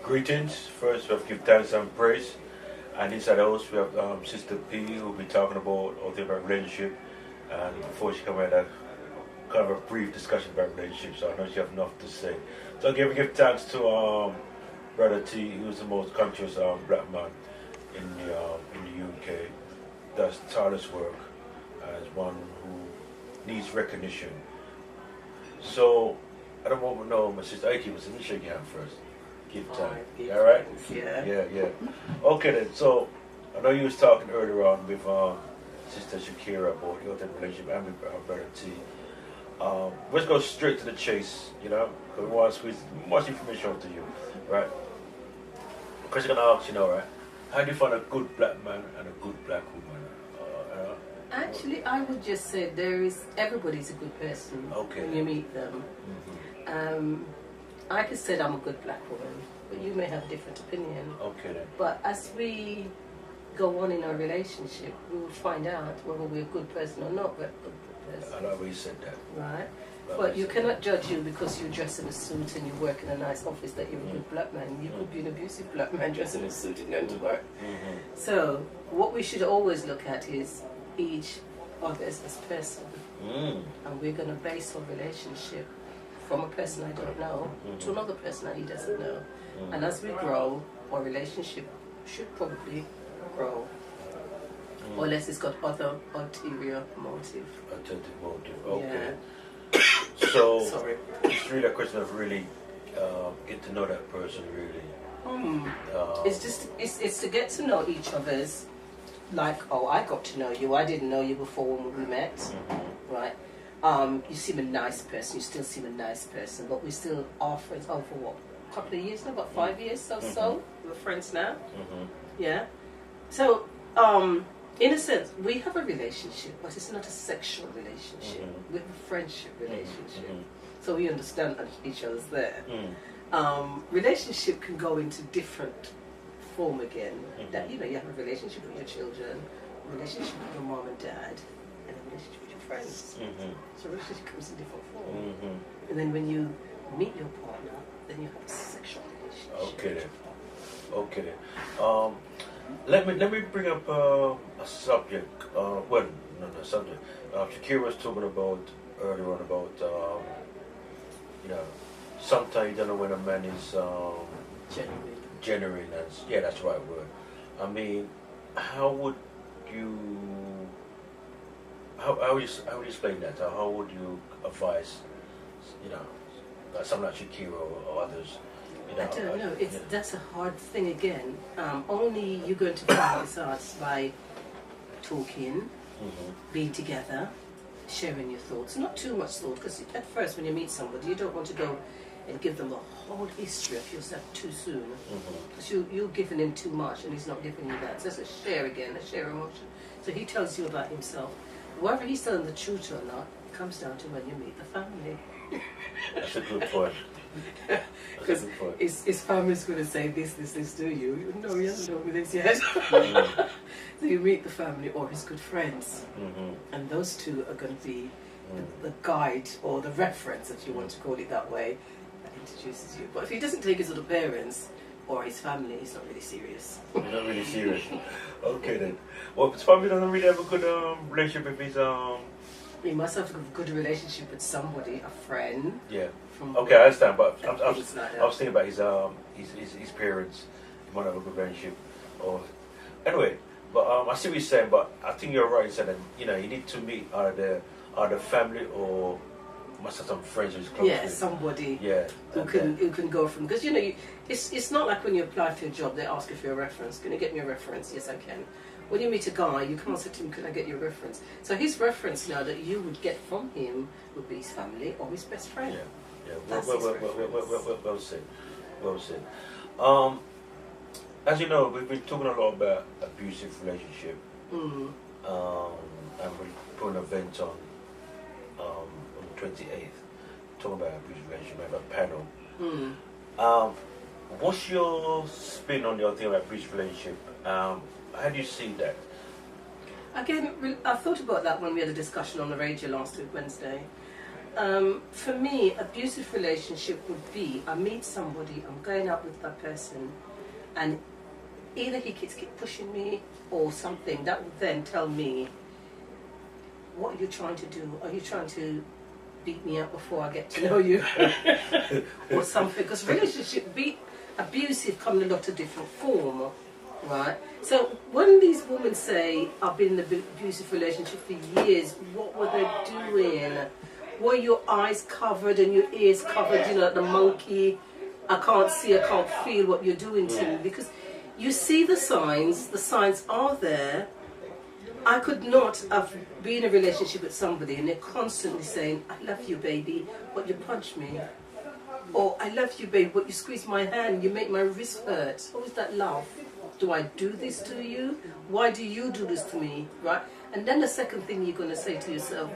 Greetings. First, we have to give thanks and praise. And inside the house, we have Sister P, who will be talking about all things about relationship. And before she comes, we had a kind of a brief discussion about relationships. So I know she has enough to say. So again, we give thanks to Brother T, who's the most conscious black man in the UK. Does tireless work as one who needs recognition. So I don't want to know, my sister. Let me shake your hand first. Give time. All right? Yeah. Okay then. So I know you was talking earlier on with Sister Shakira about your relationship and with Brother T. Let's go straight to the chase. Because we want to squeeze much information out to you, right? Because you're gonna ask, right? How do you find a good black man and a good black woman? Actually, I would just say everybody's a good person when you meet them. I could say I'm a good black woman, but you may have a different opinion. Okay then. But as we go on in our relationship, we will find out whether we're a good person or not. We're a good person. I like where you said that. Right. But you cannot judge you because you dress in a suit and you work in a nice office that you're a good black man. You could be an abusive black man dressed in a suit and going to work. So what we should always look at is each other's as person. And we're going to base our relationship from a person I don't know to another person that he doesn't know. And as we grow, our relationship should probably grow. Unless it's got other ulterior motive. Ulterior motive, okay. Yeah. So Sorry. It's really a question of really get to know that person really. It's to get to know each other's, like, I got to know you, I didn't know you before when we met, right? You seem a nice person, you still seem a nice person, but we still are friends. For what? A couple of years now, about 5 years or so. We're friends now. Yeah. So, in a sense, we have a relationship, but it's not a sexual relationship. We have a friendship relationship. So we understand each other's there. Relationship can go into different form again. That you have a relationship with your children, a relationship with your mom and dad, and a relationship with your friends. So relationship comes in different form. And then when you meet your partner, then you have a sexual relationship. Okay then. Let me bring up a subject. Subject. Shakira was talking about earlier on about sometimes you don't know when a man is genuine. That's the right word. I mean, how would you explain that? How would you advise someone like Shakira or others? I don't know. That's a hard thing again. Only you're going to find this out by talking, being together, sharing your thoughts. Not too much thought, because at first when you meet somebody, you don't want to go and give them the whole history of yourself too soon. Because you're giving him too much and he's not giving you that. So it's a share emotion. So he tells you about himself. Whether he's telling the truth or not, it comes down to when you meet the family. That's a good point. Because his family's going to say this to you. No, he hasn't told me this yet. So you meet the family or his good friends. And those two are going to be the guide or the reference, if you want to call it that way, that introduces you. But if he doesn't take his other parents or his family, he's not really serious. He's not really serious. Okay then. Well, his family doesn't really have a good relationship with his He must have a good relationship with somebody, a friend. Yeah. Okay, I understand, but I was thinking about his parents. He might have a good relationship, or anyway. But I see what you're saying. But I think you're right in saying that you need to meet either family or must have some friends who's close. Yeah, somebody. Yeah. Who can go from, because it's not like when you apply for a job they ask you for your reference. Can you get me a reference? Yes, I can. When you meet a guy, you can't say to him, can I get your reference? So his reference now that you would get from him would be his family or his best friend. Yeah. Well said. Well said. As you know, we've been talking a lot about abusive relationship. And we put an event on the 28th, talking about abusive relationship. We have a panel. What's your spin on your thing about abusive relationship? How do you see that? Again, I thought about that when we had a discussion on the radio last week, Wednesday. For me, abusive relationship would be I meet somebody, I'm going out with that person, and either he keeps pushing me or something that would then tell me, what are you trying to do? Are you trying to beat me up before I get to know you? Or something? Because relationship abusive come in a lot of different form, right? So when these women say, I've been in an abusive relationship for years, what were they doing? Were your eyes covered and your ears covered, you know, like the monkey? I can't see, I can't feel what you're doing to me. Because you see the signs are there. I could not have been in a relationship with somebody and they're constantly saying, I love you, baby, but you punch me. Or, I love you, baby, but you squeeze my hand, you make my wrist hurt. What is that love? Do I do this to you? Why do you do this to me? Right? And then the second thing you're going to say to yourself,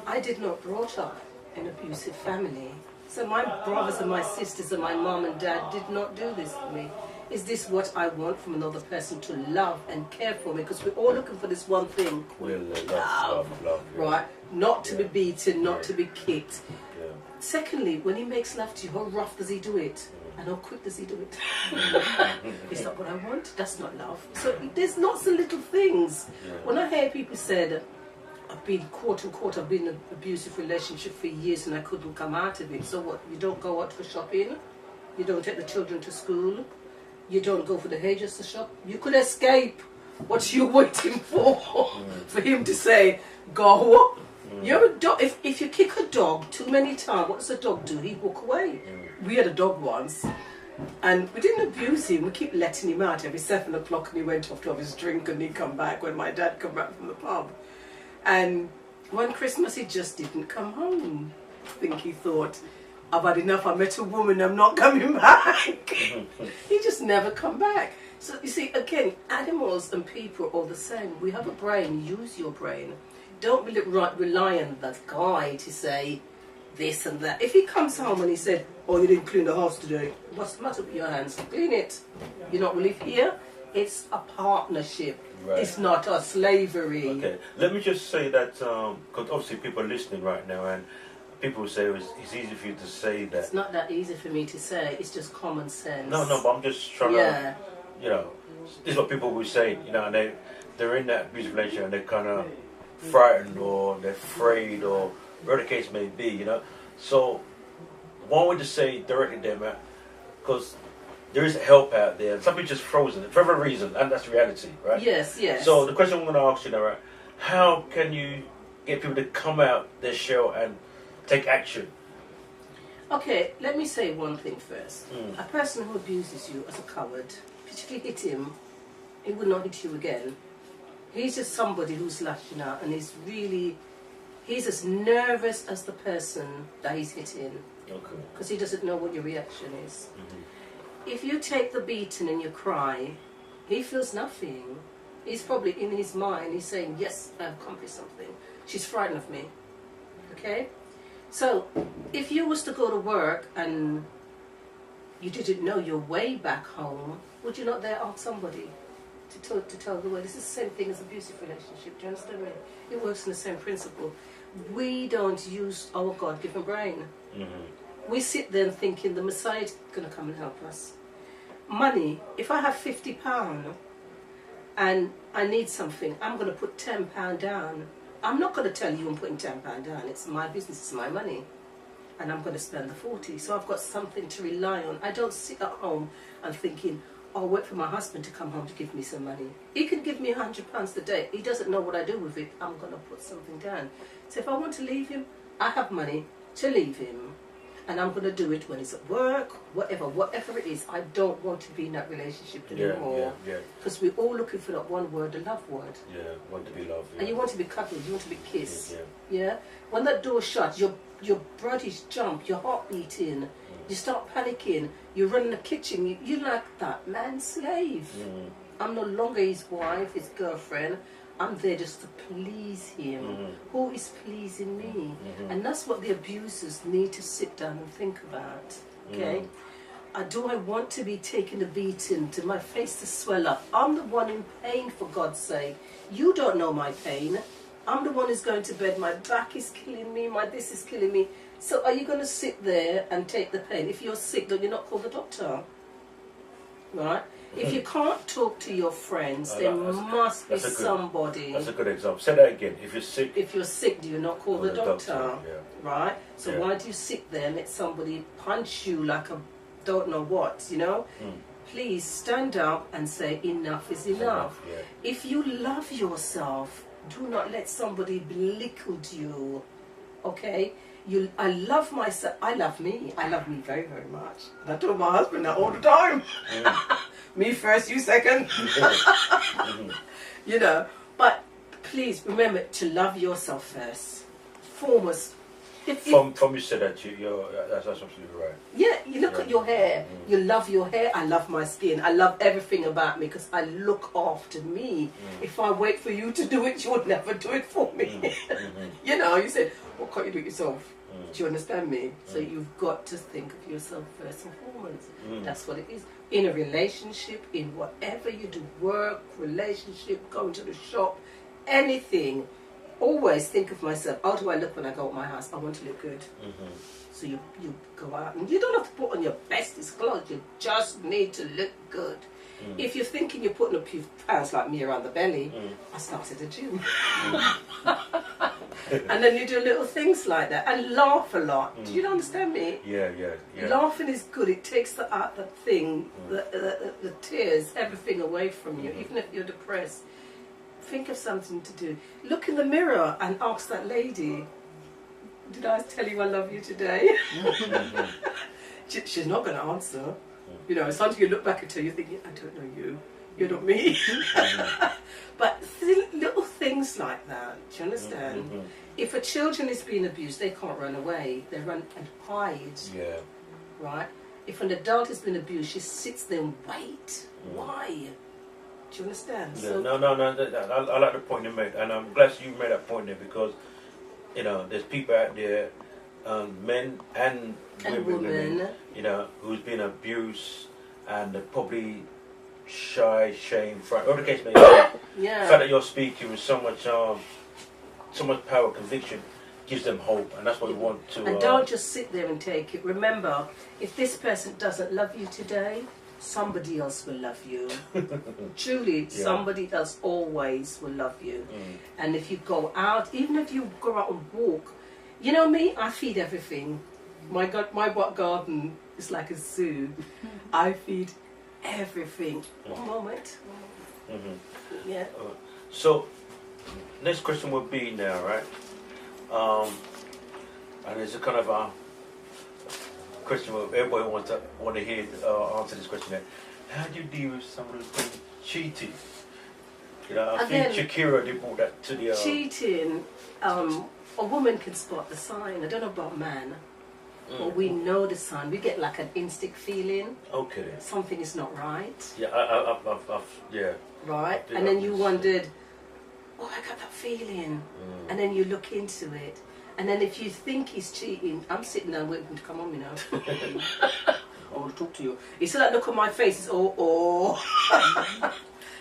I did not brought up in an abusive family. So my brothers and my sisters and my mom and dad did not do this to me. Is this what I want from another person, to love and care for me? Because we're all looking for this one thing. Love. Right? Not to be beaten, not to be kicked. Yeah. Secondly, when he makes love to you, how rough does he do it? And how quick does he do it? It's not what I want. That's not love. So there's lots of little things. Yeah. When I hear people say, I've been I've been in an abusive relationship for years and I couldn't come out of it. So what? You don't go out for shopping? You don't take the children to school? You don't go for the hairdresser shop? You could escape. What you waiting for? For him to say, go. You're a dog. If you kick a dog too many times, what does a dog do? He walk away. We had a dog once, and we didn't abuse him. We keep letting him out every 7 o'clock, and he went off to have his drink, and he'd come back when my dad come back from the pub. And one Christmas, he just didn't come home. I think he thought, I've had enough. I met a woman. I'm not coming back. He just never come back. So you see, again, animals and people are all the same. We have a brain. Use your brain. Don't rely on that guy to say this and that. If he comes home and he said, oh, you didn't clean the house today, what's the matter with your hands? Clean it. You not live here. It's a partnership. Right. It's not a slavery. Okay. Let me just say that, because obviously people are listening right now, and people will say it's easy for you to say that. It's not that easy for me to say. It's just common sense. No, but I'm just trying to, you know, this is what people will say, you know, and they're in that abusive relationship and they're kind of frightened or they're afraid or whatever the case may be, you know. So, one way to say directly there, man, because there is help out there. Some people just frozen for whatever reason, and that's reality, right? Yes. So the question I'm going to ask you now, right? How can you get people to come out their show and take action? Okay, let me say one thing first. A person who abuses you as a coward, if you hit him, he will not hit you again. He's just somebody who's lashing out, and he's as nervous as the person that he's hitting. Okay. Because he doesn't know what your reaction is. If you take the beating and you cry, he feels nothing. He's probably in his mind, he's saying, yes, I've accomplished something. She's frightened of me. Okay? So, if you was to go to work and you didn't know your way back home, would you not there ask somebody to tell the way? This is the same thing as abusive relationship. Do you understand me? It works in the same principle. We don't use our God-given brain. We sit there thinking the Messiah is going to come and help us. Money, if I have £50 and I need something, I'm going to put £10 down. I'm not going to tell you I'm putting £10 down. It's my business, it's my money. And I'm going to spend the 40. So I've got something to rely on. I don't sit at home and thinking, I'll wait for my husband to come home to give me some money. He can give me £100 a day. He doesn't know what I do with it. I'm going to put something down. So if I want to leave him, I have money to leave him. And I'm going to do it when he's at work, whatever it is. I don't want to be in that relationship anymore. Because we're all looking for that one word, the love word. Yeah, want to be loved. Yeah. And you want to be cuddled, you want to be kissed. Yeah? When that door shuts, your bodies jump, your heart beating, you start panicking, you run in the kitchen, you're like that man's slave. I'm no longer his wife, his girlfriend. I'm there just to please him. Who is pleasing me? And that's what the abusers need to sit down and think about. Okay? Do I want to be taking a beating, to my face to swell up? I'm the one in pain, for God's sake. You don't know my pain. I'm the one who's going to bed. My back is killing me. My this is killing me. So are you going to sit there and take the pain? If you're sick, don't you not call the doctor? Right? If you can't talk to your friends, there must be somebody. That's a good example. Say that again. If you're sick. If you're sick, do you not call the doctor? Yeah. Right? So why do you sit there and let somebody punch you like a don't know what, you know? Please stand up and say enough is enough. Yeah. If you love yourself, do not let somebody belittle you. Okay? I love myself. I love me. I love me very, very much. And I told my husband that all the time. Me first, you second. You know. But please remember to love yourself first. Foremost. From you said that that's absolutely right. Yeah, you look at your hair. You love your hair. I love my skin. I love everything about me because I look after me. If I wait for you to do it, you will never do it for me. You know, you said, well, can't you do it yourself? Do you understand me? So you've got to think of yourself first and foremost. That's what it is. In a relationship, in whatever you do, work, relationship, going to the shop, anything. Always think of myself. How do I look when I go out my house? I want to look good. So you go out and you don't have to put on your bestest clothes. You just need to look good. If you're thinking you're putting a few pounds like me around the belly, I started a gym. And then you do little things like that and laugh a lot. Do you understand me? Yeah. Laughing is good. It takes the thing, the tears, everything away from you, even if you're depressed. Think of something to do. Look in the mirror and ask that lady, did I tell you I love you today? She's not going to answer. You know, sometimes you look back at her, you think, I don't know you. You're not me. But little things like that, do you understand? If a children is being abused, they can't run away. They run and hide. Yeah. Right? If an adult has been abused, she sits there and wait. Why? Do you understand? Yeah, So, no. I like the point you made, and I'm glad you made that point there because, you know, there's people out there, men and women, you know, who's been abused, and they're probably shy, shame, fright, whatever the case may be. The fact that you're speaking with so much power, conviction, gives them hope, and that's what we want to. And don't just sit there and take it. Remember, if this person doesn't love you today, somebody else will love you. Truly, somebody else always will love you. And if you go out, even if you go out and walk, you know me, I feed everything. My garden is like a zoo. I feed everything. One moment. Yeah. So, next question would be now, right? And it's a kind of a question where everybody want to hear answer this question. How do you deal with someone who's been cheating? You know, I think Shakira did brought that to the cheating. A woman can spot the sign. I don't know about man, but we know the sign. We get like an instinct feeling. Okay. Something is not right. Yeah, yeah. Right, and then you wondered, oh, I got that feeling, and then you look into it. And then if you think he's cheating, I'm sitting there waiting for him to come on me now. I want to talk to you. He said that look on my face, it's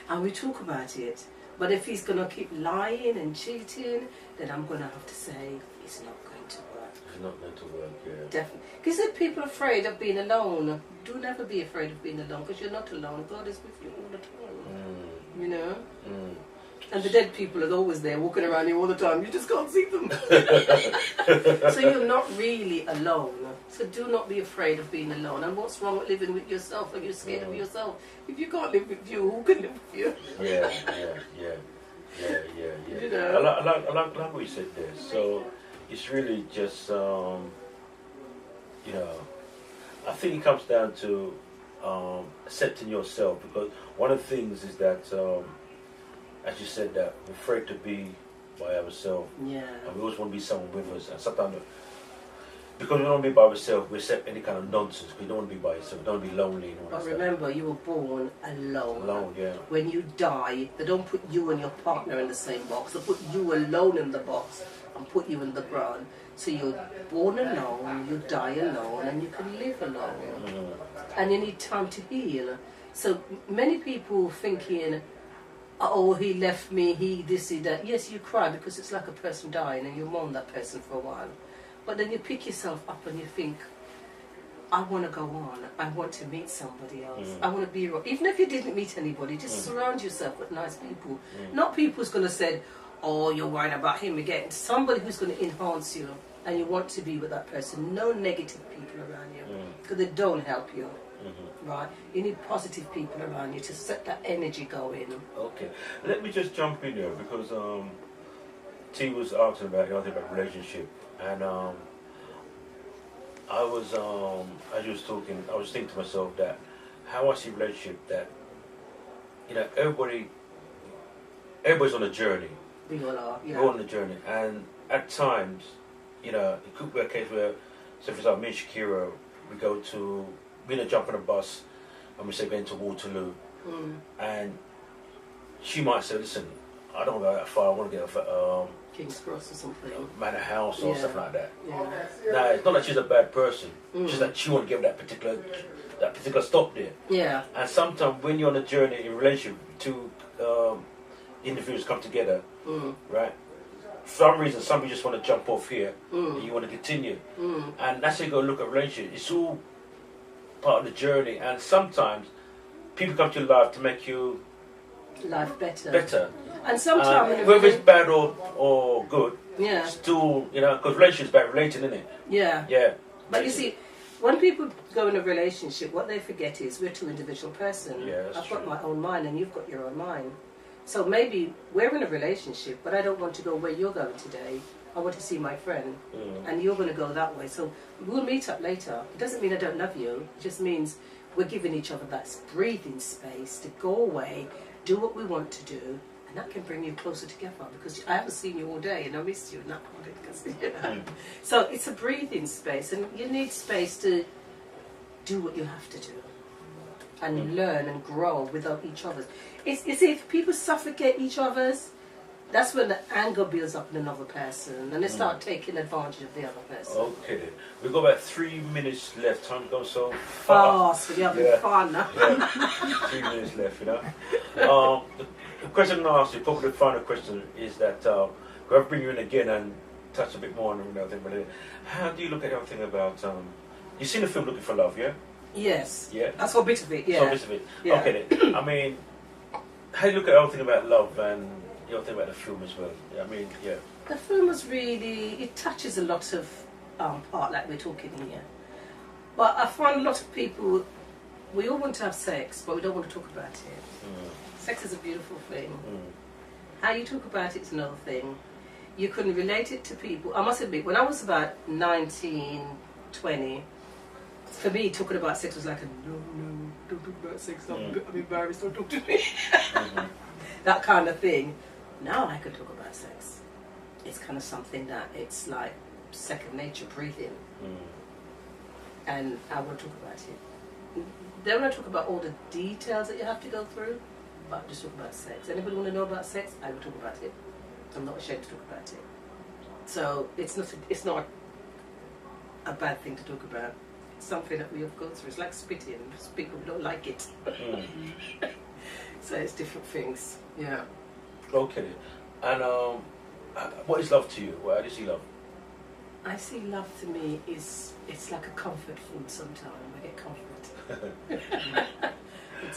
and we talk about it. But if he's going to keep lying and cheating, then I'm going to have to say, it's not going to work. It's not going to work, yeah. Definitely. Because if people are afraid of being alone, do never be afraid of being alone, because you're not alone. God is with you all the time. You know? And the dead people are always there, walking around you all the time. You just can't see them. So you're not really alone. So do not be afraid of being alone. And what's wrong with living with yourself? Are you scared of yourself? If you can't live with you, who can live with you? Yeah. You know? I like what you said there. So it's really just, you know, I think it comes down to accepting yourself, because one of the things is that, as you said, that we're afraid to be by ourselves. Yeah. And we always want to be someone with us. And sometimes, because we don't want to be by ourselves, we accept any kind of nonsense. We don't want to be by yourself. We don't want to be lonely. And all but remember, you were born alone. Alone, yeah. When you die, they don't put you and your partner in the same box. They put you alone in the box and put you in the ground. So you're born alone, you die alone, and you can live alone. And you need time to heal. So many people thinking, oh, he left me, he this, he that. Yes, you cry because it's like a person dying and you mourn that person for a while. But then you pick yourself up and you think, I want to go on. I want to meet somebody else. I want to be, even if you didn't meet anybody, just surround yourself with nice people. Not people who's going to say, oh, you're worrying about him again. Somebody who's going to enhance you and you want to be with that person. No negative people around you because they don't help you. Right? You need positive people around you to set that energy going. Okay. Let me just jump in there because T was asking about, about relationship, and I was as you was talking, I was thinking to myself that how I see relationship, that everybody's on a journey. We all are. Yeah. We're on the journey, and at times, it could be a case where, so for example, me and Shakira, we're gonna jump on a bus, and we say going to Waterloo, and she might say, listen, I don't want to go that far. I want to get off at King's Cross or something. Manor House or something like that. Yeah. Now, it's not that she's a bad person. It's just that she won't give that particular stop there. Yeah. And sometimes when you're on a journey in relationship, two individuals come together, right? For some reason, somebody just want to jump off here, and you want to continue. And that's how you got to look at relationship. It's all part of the journey, and sometimes people come to your life to make you life better. And sometimes whether it's bad or good, still, because relationship's about relating, isn't it? Yeah. But you see, when people go in a relationship, what they forget is we're two individual persons. Yeah, I've got my own mind and you've got your own mind. So maybe we're in a relationship, but I don't want to go where you're going today. I want to see my friend, and you're going to go that way. So we'll meet up later. It doesn't mean I don't love you. It just means we're giving each other that breathing space to go away, do what we want to do, and that can bring you closer together, because I haven't seen you all day and I missed you. Not So it's a breathing space, and you need space to do what you have to do and learn and grow without each other. It's if people suffocate each other's, that's when the anger builds up in another person and they start taking advantage of the other person. Okay, then. We've got about 3 minutes left. Time goes so fast. We're having fun now. 3 minutes left, The question I'm going to ask you, probably the final question, is that we'll bring you in again and touch a bit more on everything. But how do you look at everything about... you've seen the film Looking for Love, yeah? Yes. Yeah? I saw a bit of it, yeah. Saw a bit of it. Yeah. Okay, then. I mean, how do you look at everything about love and... You think about the film as well. I mean, yeah. The film was really, it touches a lot of part like we're talking here. But I find a lot of people, we all want to have sex, but we don't want to talk about it. Sex is a beautiful thing. How you talk about it is another thing. You can relate it to people. I must admit, when I was about 19, 20, for me, talking about sex was like a no, don't talk about sex. I'm embarrassed, don't talk to me. That kind of thing. Now I can talk about sex. It's kind of something that it's like second nature, breathing. And I want to talk about it. Then when I talk about all the details that you have to go through, but I just talk about sex. Anybody want to know about sex? I will talk about it. I'm not ashamed to talk about it. So it's not a bad thing to talk about. It's something that we have gone through. It's like spitting. People don't like it. So it's different things. Yeah. Okay. And what is love to you? How do you see love? I see love to me it's like a comfort food sometimes. I get comfort.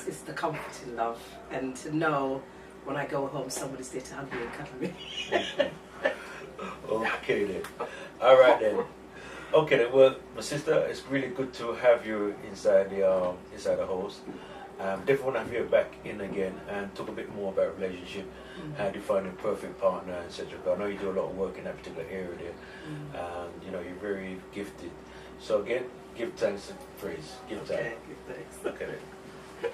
It's the comfort in love, and to know when I go home somebody's there to hug me and cuddle me. Okay then. All right then. Okay then. Well, my sister, it's really good to have you inside the house. Definitely want to have you back in again and talk a bit more about relationship, how do you find a perfect partner, etc. I know you do a lot of work in that particular area there, and you're very gifted. So again, give thanks and praise. Give thanks. Okay, give thanks. Okay then.